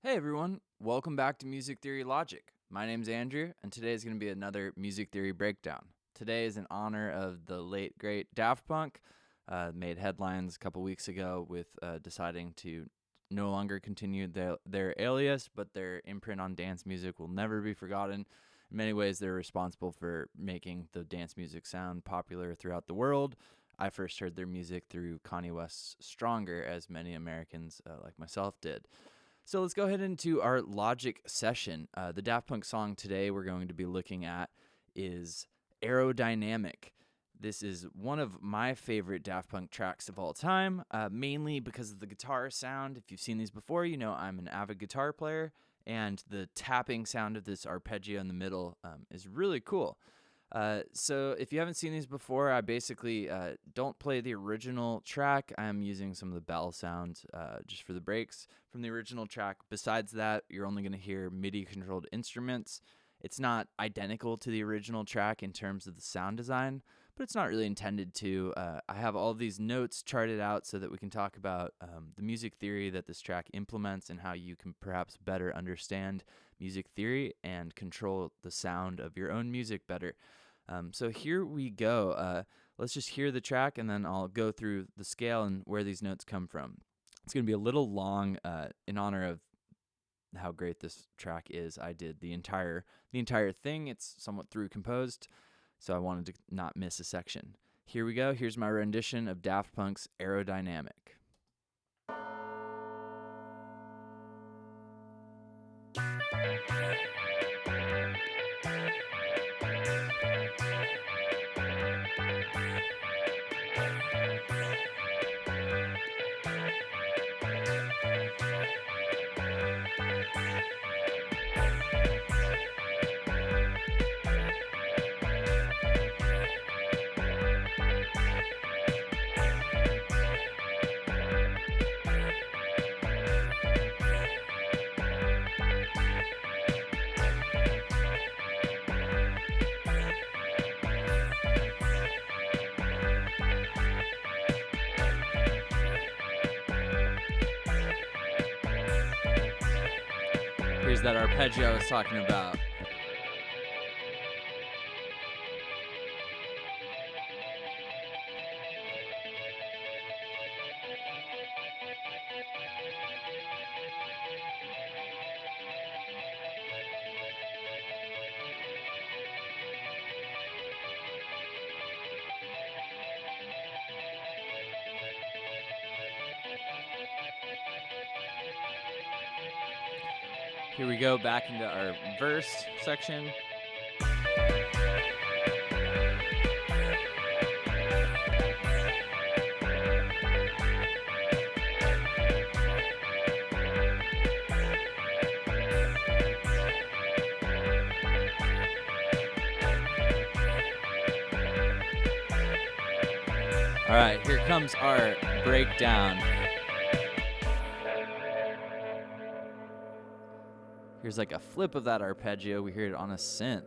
Hey everyone, welcome back to Music Theory Logic. My name's Andrew, and today is going to be another music theory breakdown. Today is in honor of the late, great Daft Punk. Made headlines a couple weeks ago with deciding to no longer continue their alias, but their imprint on dance music will never be forgotten. In many ways, they're responsible for making the dance music sound popular throughout the world. I first heard their music through Kanye West's Stronger, as many Americans like myself did. So let's go ahead into our logic session. The Daft Punk song today we're going to be looking at is Aerodynamic. This is one of my favorite Daft Punk tracks of all time, mainly because of the guitar sound. If you've seen these before, you know I'm an avid guitar player, and the tapping sound of this arpeggio in the middle is really cool. So if you haven't seen these before, I basically don't play the original track. I'm using some of the bell sounds just for the breaks from the original track. Besides that, you're only going to hear MIDI-controlled instruments. It's not identical to the original track in terms of the sound design, but it's not really intended to. I have all of these notes charted out so that we can talk about the music theory that this track implements and how you can perhaps better understand music theory and control the sound of your own music better. So here we go. Let's just hear the track, and then I'll go through the scale and where these notes come from. It's going to be a little long in honor of how great this track is. I did the entire thing. It's somewhat through composed, so I wanted to not miss a section. Here we go. Here's my rendition of Daft Punk's Aerodynamic. Here's that arpeggio I was talking about. Here we go, back into our verse section. All right, here comes our breakdown. Here's like a flip of that arpeggio. We hear it on a synth.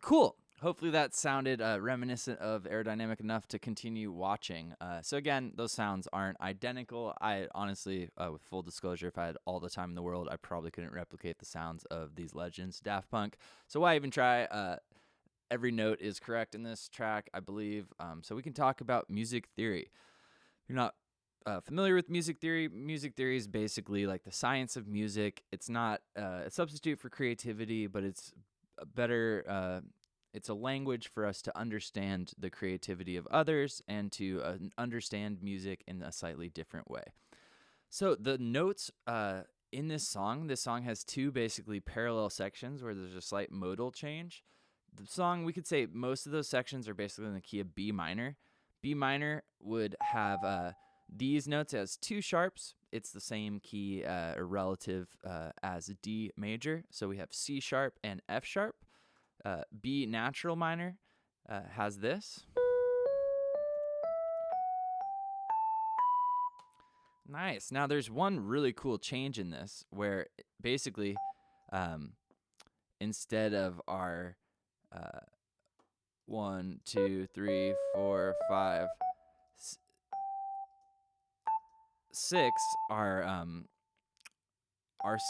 Cool. Hopefully that sounded reminiscent of Aerodynamic enough to continue watching. So again, those sounds aren't identical. I honestly, with full disclosure, if I had all the time in the world, I probably couldn't replicate the sounds of these legends, Daft Punk. So why even try? Every note is correct in this track, I believe. So we can talk about music theory. If you're not familiar with music theory is basically like the science of music. It's not a substitute for creativity, but it's a better it's a language for us to understand the creativity of others and to understand music in a slightly different way. So the notes in this song has two basically parallel sections where there's a slight modal change. The song, we could say most of those sections are basically in the key of B minor. B minor would have these notes as two sharps. It's the same key or relative as D major. So we have C sharp and F sharp. B natural minor has this. Nice. Now there's one really cool change in this where basically instead of our 1, 2, 3, 4, 5, 6, our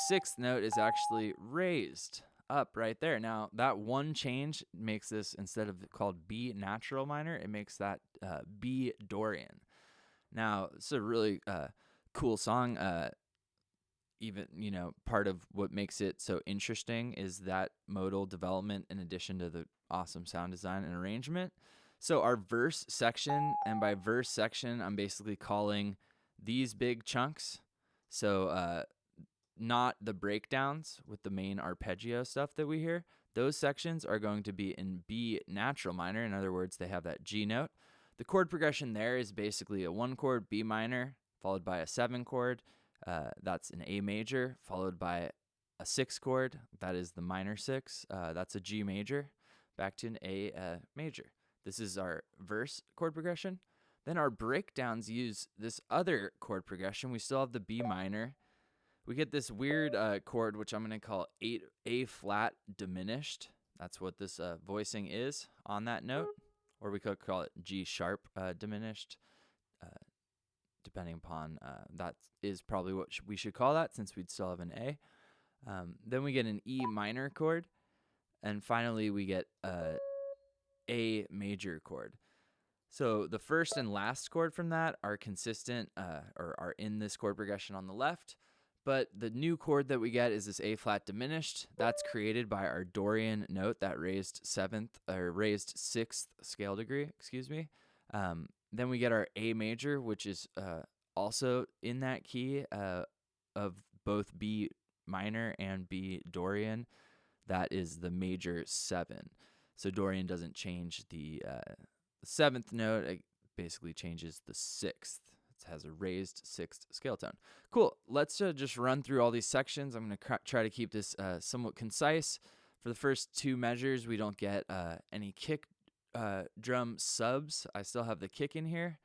sixth note is actually raised up right there. Now that one change makes this, instead of called B natural minor, it makes that B Dorian. Now it's a really cool song. Even, part of what makes it so interesting is that modal development in addition to the awesome sound design and arrangement. So our verse section, and by verse section, I'm basically calling these big chunks. So not the breakdowns with the main arpeggio stuff that we hear. Those sections are going to be in B natural minor. In other words, they have that G note. The chord progression there is basically a 1 chord B minor followed by a 7 chord. That's an A major, followed by a 6 chord. That is the minor 6. That's a G major, back to an A major. This is our verse chord progression. Then our breakdowns use this other chord progression. We still have the B minor. We get this weird chord, which I'm going to call A flat diminished. That's what this voicing is on that note. Or we could call it G sharp diminished. Depending upon, that is probably what we should call that, since we'd still have an A. Then we get an E minor chord. And finally, we get A major chord. So the first and last chord from that are consistent or are in this chord progression on the left. But the new chord that we get is this A flat diminished. That's created by our Dorian note, that raised sixth scale degree, Then we get our A major, which is also in that key of both B minor and B Dorian. That is the major 7. So Dorian doesn't change the 7th note. It basically changes the 6th. It has a raised 6th scale tone. Cool. Let's just run through all these sections. I'm going to try to keep this somewhat concise. For the first 2 measures, we don't get any kick drum subs. I still have the kick in here.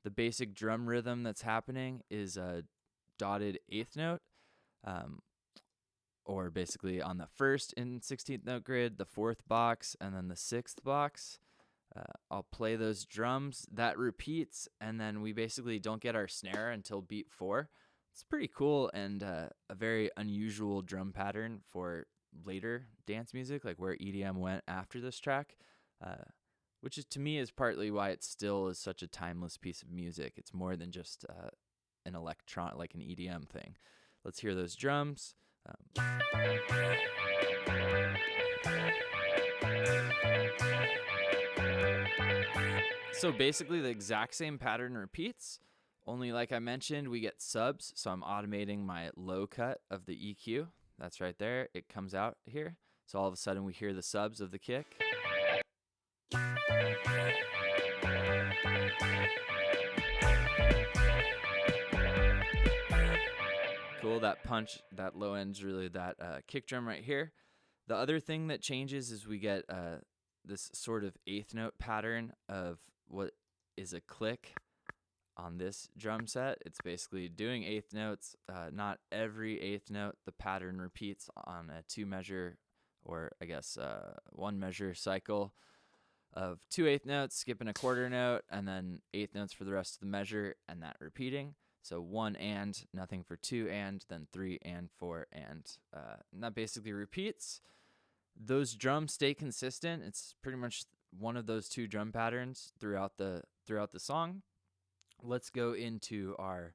The basic drum rhythm that's happening is a dotted 8th note, or basically on the 1st and 16th note grid, the 4th box, and then the 6th box. I'll play those drums. That repeats, and then we basically don't get our snare until beat 4. It's pretty cool and a very unusual drum pattern for later dance music, like where EDM went after this track. Which is, to me, is partly why it still is such a timeless piece of music. It's more than just an electron, like an EDM thing. Let's hear those drums. So basically the exact same pattern repeats, only like I mentioned, we get subs. So I'm automating my low cut of the EQ. That's right there. It comes out here. So all of a sudden we hear the subs of the kick. Cool, that punch, that low end's really that kick drum right here. The other thing that changes is we get this sort of 8th note pattern of what is a click on this drum set. It's basically doing 8th notes. Not every 8th note, the pattern repeats on a 2 measure, or I guess 1 measure cycle of 2 8th notes, skipping a quarter note, and then 8th notes for the rest of the measure, and that repeating. So 1 and, nothing for 2 and, then 3 and 4 and that basically repeats. Those drums stay consistent. It's pretty much one of those 2 drum patterns throughout the song. let's go into our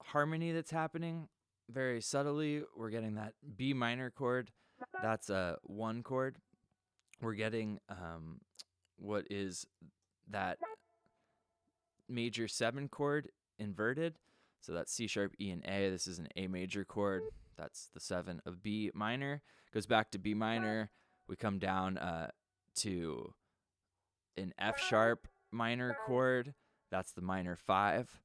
harmony that's happening very subtly. We're getting that B minor chord. That's a 1 chord. We're getting what is that major 7 chord inverted. So that's C sharp, E, and A. This is an A major chord. That's the 7 of B minor. Goes back to B minor. We come down to an F sharp minor chord. That's the minor 5.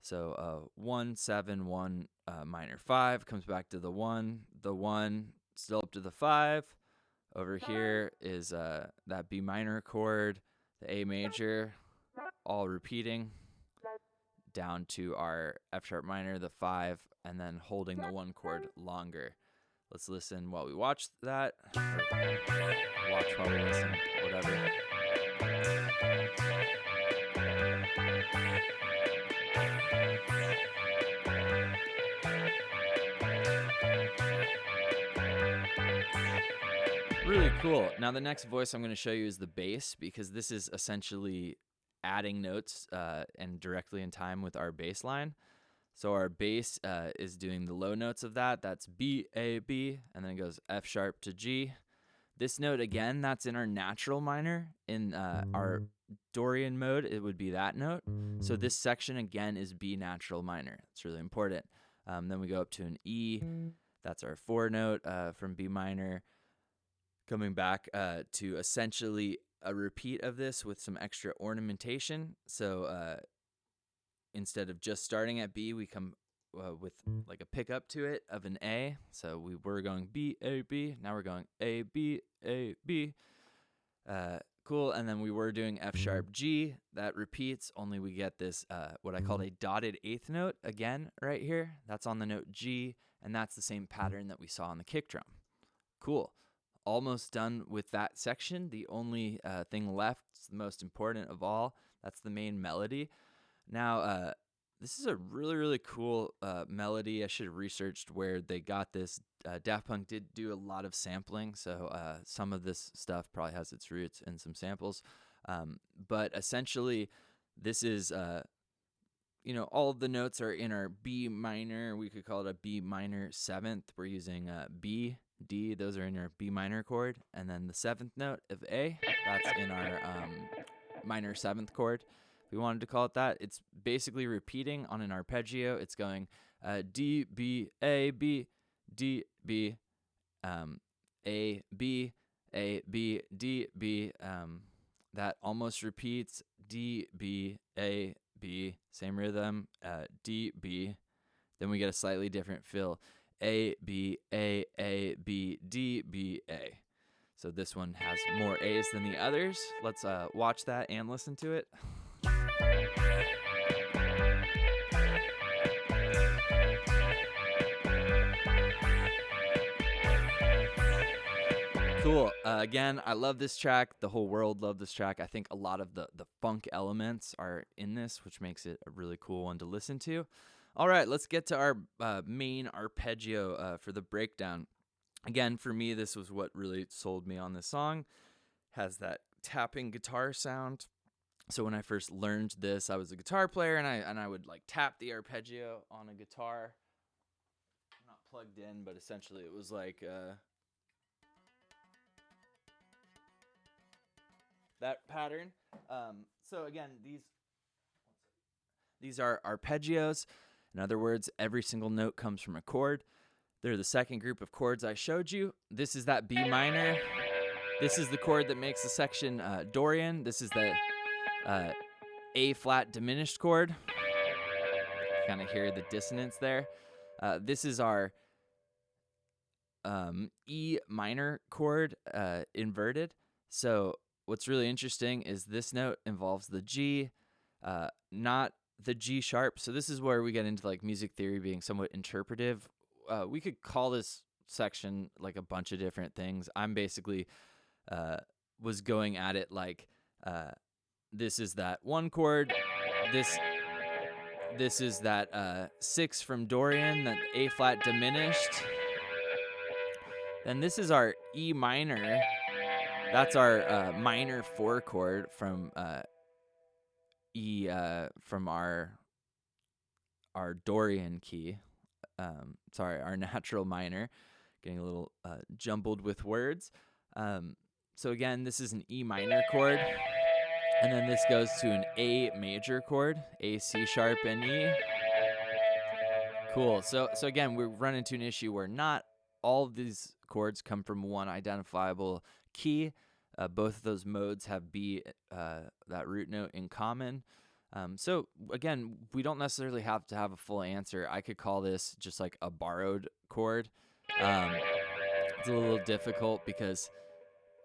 So 1, 7, 1, minor 5. Comes back to the 1, still up to the 5. Over here is that B minor chord, the A major, all repeating down to our F sharp minor, the 5, and then holding the 1 chord longer. Let's listen while we watch that. Or watch while we listen, whatever. Really cool. Now the next voice I'm going to show you is the bass, because this is essentially adding notes and directly in time with our bass line. So our bass is doing the low notes of that. That's B, A, B, and then it goes F sharp to G. This note, again, that's in our natural minor. In our Dorian mode, it would be that note. So this section, again, is B natural minor. It's really important. Then we go up to an E. That's our 4 note from B minor. Coming back to essentially a repeat of this with some extra ornamentation. So instead of just starting at B, we come with like a pickup to it of an A. So we were going B, A, B. Now we're going A, B, A, B. Cool. And then we were doing F sharp G. That repeats, only we get this, what I called a dotted 8th note again right here. That's on the note G, and that's the same pattern that we saw on the kick drum. Cool. Almost done with that section. The only thing left, the most important of all, that's the main melody. Now, this is a really, really cool melody. I should have researched where they got this. Daft Punk did do a lot of sampling, so some of this stuff probably has its roots in some samples. But essentially, this is, all of the notes are in our B minor. We could call it a B minor 7th. We're using B, D, those are in our B minor chord. And then the 7th note of A, that's in our minor 7th chord. If we wanted to call it that, it's basically repeating on an arpeggio. It's going D, B, A, B, D, B, A, B, A, B, D, B. That almost repeats D, B, A, B, same rhythm, D, B. Then we get a slightly different fill. A, B, A, B, D, B, A. So this one has more A's than the others. Let's watch that and listen to it. Cool. Again, I love this track. The whole world loved this track. I think a lot of the funk elements are in this, which makes it a really cool one to listen to. All right, let's get to our main arpeggio for the breakdown. Again, for me, this was what really sold me on this song. Has that tapping guitar sound. So when I first learned this, I was a guitar player, and I would like tap the arpeggio on a guitar. Not plugged in, but essentially it was like that pattern. So again, these are arpeggios. In other words, every single note comes from a chord. They're the second group of chords I showed you. This is that B minor. This is the chord that makes the section Dorian. This is the A flat diminished chord. Kind of hear the dissonance there. This is our E minor chord inverted. So what's really interesting is this note involves the G, not the G sharp. So this is where we get into like music theory being somewhat interpretive. We could call this section like a bunch of different things. I'm basically was going at it like this is that 1 chord. This is that 6 from Dorian, that A flat diminished. Then this is our E minor. That's our minor 4 chord from E from our Dorian key. Our natural minor. Getting a little jumbled with words. So again, this is an E minor chord. And then this goes to an A major chord, A, C sharp, and E. Cool. So again, we run into an issue where not all of these chords come from one identifiable key. Both of those modes have B, that root note, in common. So again, we don't necessarily have to have a full answer. I could call this just like a borrowed chord. It's a little difficult because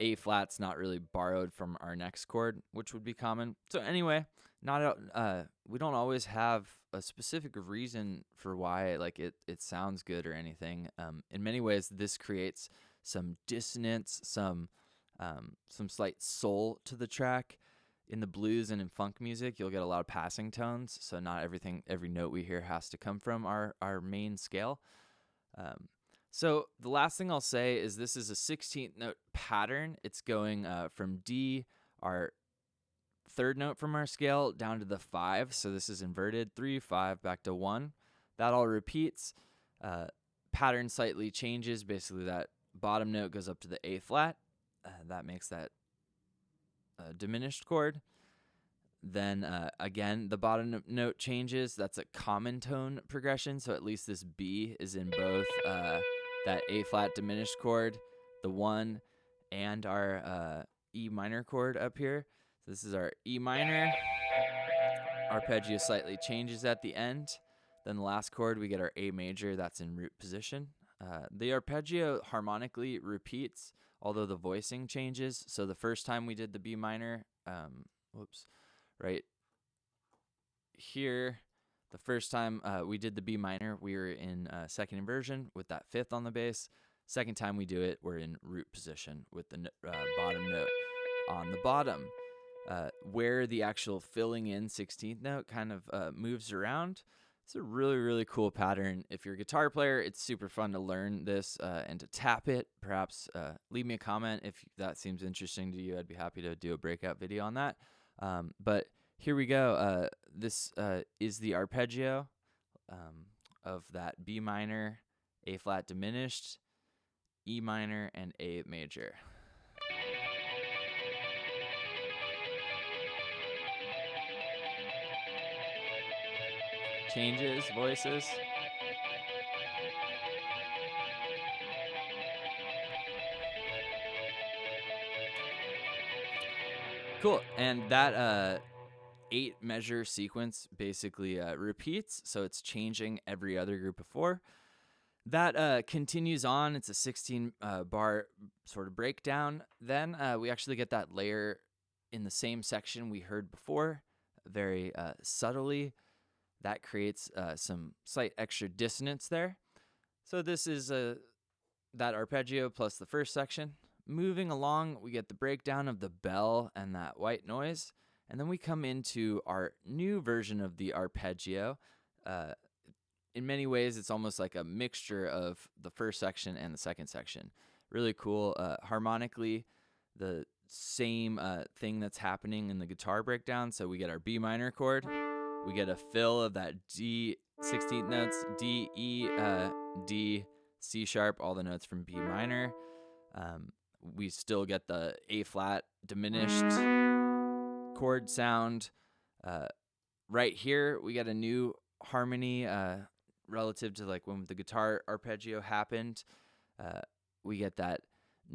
A flat's not really borrowed from our next chord, which would be common. So anyway, we don't always have a specific reason for why like it sounds good or anything. In many ways, this creates some dissonance, some slight soul to the track. In the blues and in funk music, you'll get a lot of passing tones, so not every note we hear has to come from our main scale. So the last thing I'll say is this is a 16th note pattern. It's going from D, our third note from our scale, down to the 5. So this is inverted, 3, 5, back to 1. That all repeats. Pattern slightly changes. Basically, that bottom note goes up to the A flat. That makes that diminished chord. Then again, the bottom note changes. That's a common tone progression. So at least this B is in both that A flat diminished chord, the 1, and our E minor chord up here. So this is our E minor. Arpeggio slightly changes at the end. Then the last chord, we get our A major. That's in root position. The arpeggio harmonically repeats, although the voicing changes. So the first time we did the B minor, right here, the first time we did the B minor, we were in second inversion with that 5th on the bass. Second time we do it, we're in root position with the bottom note on the bottom. Where the actual filling in 16th note kind of moves around. It's a really, really cool pattern. If you're a guitar player, it's super fun to learn this and to tap it. Perhaps leave me a comment if that seems interesting to you. I'd be happy to do a breakout video on that. But here we go. This is the arpeggio of that B minor, A flat diminished, E minor, and A major. Changes, voices. Cool. And that 8 measure sequence basically repeats, so it's changing every other group of 4. That continues on. It's a 16 bar sort of breakdown. Then we actually get that layer in the same section we heard before, very subtly. That creates some slight extra dissonance there. So this is that arpeggio plus the first section. Moving along, we get the breakdown of the bell and that white noise. And then we come into our new version of the arpeggio. In many ways, it's almost like a mixture of the first section and the second section. Really cool. Harmonically, the same thing that's happening in the guitar breakdown. So we get our B minor chord. We get a fill of that D 16th notes, D, E, D, C sharp, all the notes from B minor. We still get the A flat diminished chord sound. Right here, we get a new harmony relative to like when the guitar arpeggio happened. We get that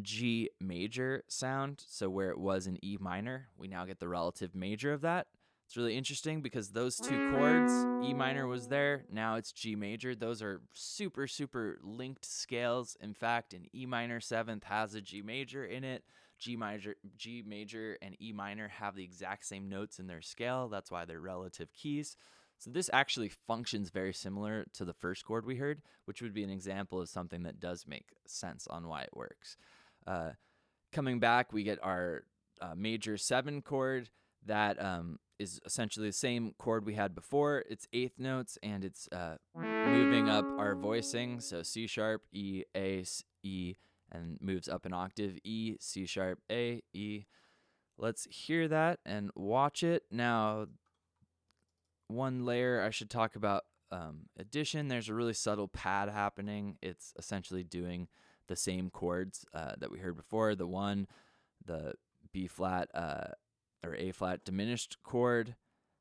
G major sound. So where it was in E minor, we now get the relative major of that. It's really interesting because those two chords, E minor was there, now it's G major. Those are super, super linked scales. In fact, an E minor 7th has a G major in it. G major, and E minor have the exact same notes in their scale. That's why they're relative keys. So this actually functions very similar to the first chord we heard, which would be an example of something that does make sense on why it works. Coming back, we get our major 7 chord. That is essentially the same chord we had before. It's 8th notes, and it's moving up our voicing. So C sharp, E, A, E, and moves up an octave, E, C sharp, A, E. Let's hear that and watch it. Now, one layer I should talk about addition. There's a really subtle pad happening. It's essentially doing the same chords that we heard before. The one, the B flat or A flat diminished chord.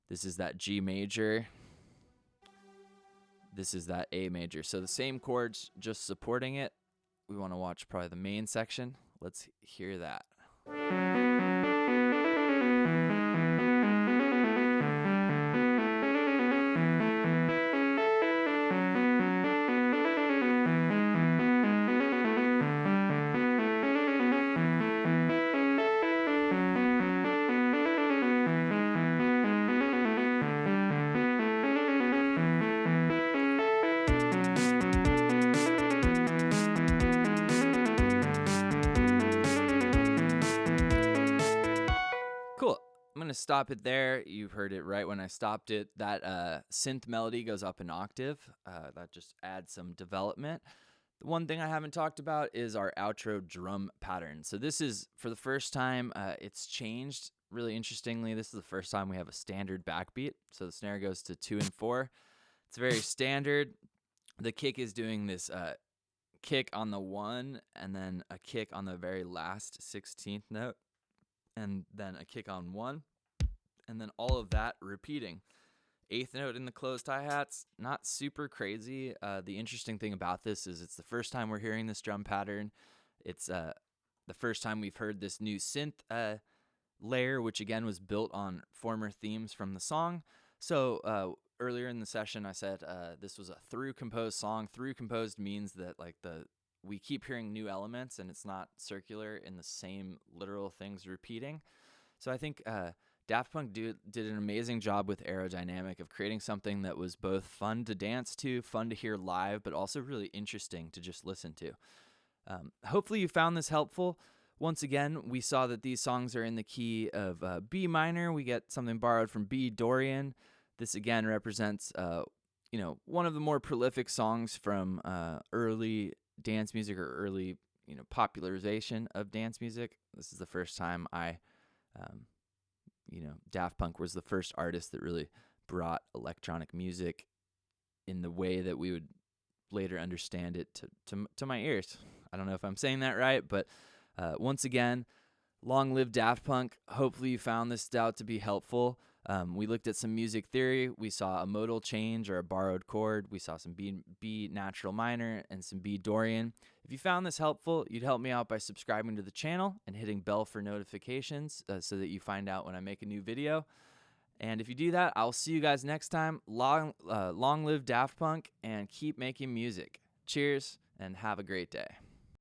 This is that G major. This is that A major. So the same chords, just supporting it. We want to watch probably the main section. Let's hear that. Cool. I'm going to stop it there. You heard it right when I stopped it. That synth melody goes up an octave. That just adds some development. The one thing I haven't talked about is our outro drum pattern. So this is, for the first time, it's changed. Really interestingly, this is the first time we have a standard backbeat. So the snare goes to 2 and 4. It's very standard. The kick is doing this kick on the 1 and then a kick on the very last 16th note, and then a kick on 1, and then all of that repeating. 8th note in the closed hi-hats, not super crazy. The interesting thing about this is it's the first time we're hearing this drum pattern. It's the first time we've heard this new synth layer, which again was built on former themes from the song. So earlier in the session I said this was a through composed song. Through composed means that like we keep hearing new elements and it's not circular in the same literal things repeating. So I think Daft Punk did an amazing job with Aerodynamic of creating something that was both fun to dance to, fun to hear live, but also really interesting to just listen to. Hopefully you found this helpful. Once again, we saw that these songs are in the key of B minor. We get something borrowed from B Dorian. This again represents one of the more prolific songs from early dance music or early popularization of dance music. This is the first time Daft Punk was the first artist that really brought electronic music in the way that we would later understand it to my ears. I don't know if I'm saying that right, but once again, long live Daft Punk. Hopefully you found this out to be helpful. We looked at some music theory. We saw a modal change or a borrowed chord. We saw some B natural minor and some B Dorian. If you found this helpful, you'd help me out by subscribing to the channel and hitting bell for notifications so that you find out when I make a new video. And if you do that, I'll see you guys next time. Long live Daft Punk and keep making music. Cheers and have a great day.